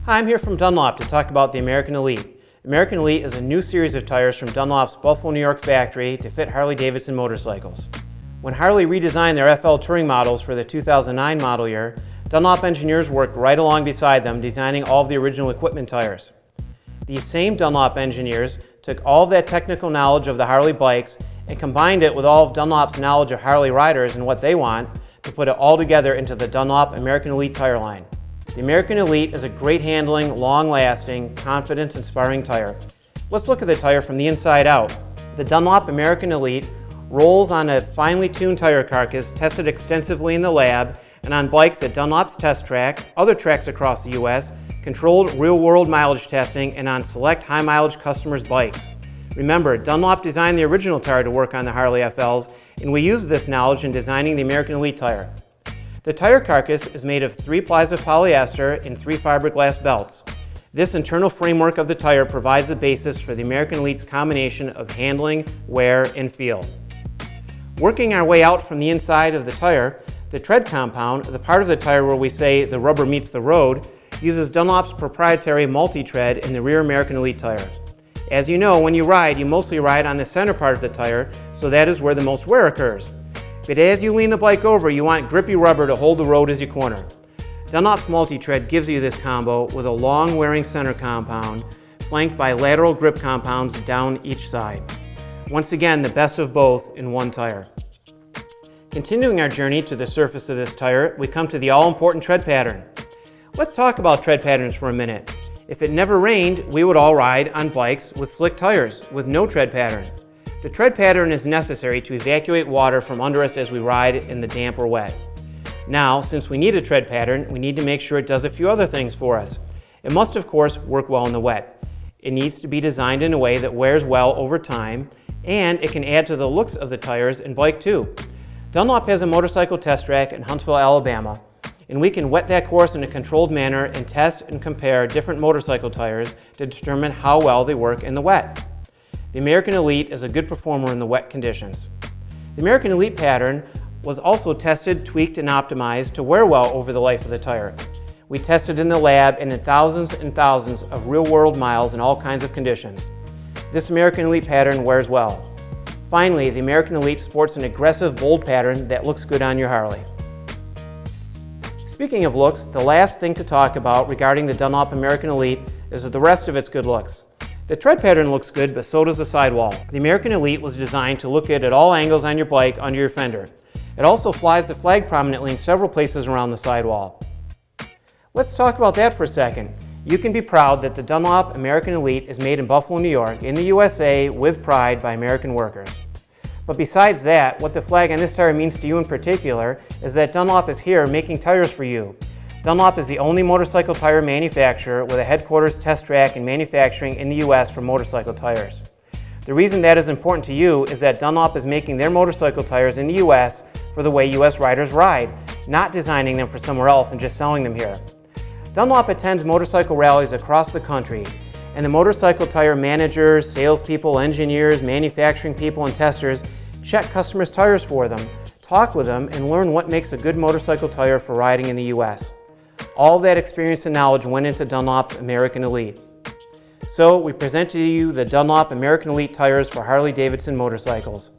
Hi, I'm here from Dunlop to talk about the American Elite. American Elite is a new series of tires from Dunlop's Buffalo, New York factory to fit Harley-Davidson motorcycles. When Harley redesigned their FL Touring models for the 2009 model year, Dunlop engineers worked right along beside them, designing all of the original equipment tires. These same Dunlop engineers took all of that technical knowledge of the Harley bikes and combined it with all of Dunlop's knowledge of Harley riders and what they want to put it all together into the Dunlop American Elite tire line. The American Elite is a great handling, long-lasting, confidence-inspiring tire. Let's look at the tire from the inside out. The Dunlop American Elite rolls on a finely tuned tire carcass tested extensively in the lab and on bikes at Dunlop's test track, other tracks across the U.S., controlled real-world mileage testing, and on select high-mileage customers' bikes. Remember, Dunlop designed the original tire to work on the Harley FLs, and we used this knowledge in designing the American Elite tire. The tire carcass is made of 3 plies of polyester and 3 fiberglass belts. This internal framework of the tire provides the basis for the American Elite's combination of handling, wear, and feel. Working our way out from the inside of the tire, the tread compound, the part of the tire where we say the rubber meets the road, uses Dunlop's proprietary multi-tread in the rear American Elite tire. As you know, when you mostly ride on the center part of the tire, so that is where the most wear occurs. But as you lean the bike over, you want grippy rubber to hold the road as you corner. Dunlop's multi-tread gives you this combo with a long-wearing center compound, flanked by lateral grip compounds down each side. Once again, the best of both in one tire. Continuing our journey to the surface of this tire, we come to the all-important tread pattern. Let's talk about tread patterns for a minute. If it never rained, we would all ride on bikes with slick tires with no tread pattern. The tread pattern is necessary to evacuate water from under us as we ride in the damp or wet. Now, since we need a tread pattern, we need to make sure it does a few other things for us. It must, of course, work well in the wet. It needs to be designed in a way that wears well over time, and it can add to the looks of the tires and bike too. Dunlop has a motorcycle test track in Huntsville, Alabama, and we can wet that course in a controlled manner and test and compare different motorcycle tires to determine how well they work in the wet. The American Elite is a good performer in the wet conditions. The American Elite pattern was also tested, tweaked, and optimized to wear well over the life of the tire. We tested in the lab and in thousands and thousands of real-world miles in all kinds of conditions. This American Elite pattern wears well. Finally, the American Elite sports an aggressive, bold pattern that looks good on your Harley. Speaking of looks, the last thing to talk about regarding the Dunlop American Elite is the rest of its good looks. The tread pattern looks good, but so does the sidewall. The American Elite was designed to look good at all angles on your bike under your fender. It also flies the flag prominently in several places around the sidewall. Let's talk about that for a second. You can be proud that the Dunlop American Elite is made in Buffalo, New York, in the USA, with pride by American workers. But besides that, what the flag on this tire means to you in particular is that Dunlop is here making tires for you. Dunlop is the only motorcycle tire manufacturer with a headquarters, test track, and manufacturing in the US for motorcycle tires. The reason that is important to you is that Dunlop is making their motorcycle tires in the US for the way US riders ride, not designing them for somewhere else and just selling them here. Dunlop attends motorcycle rallies across the country, and the motorcycle tire managers, salespeople, engineers, manufacturing people, and testers check customers' tires for them, talk with them, and learn what makes a good motorcycle tire for riding in the US. All that experience and knowledge went into Dunlop American Elite. So we present to you the Dunlop American Elite tires for Harley-Davidson motorcycles.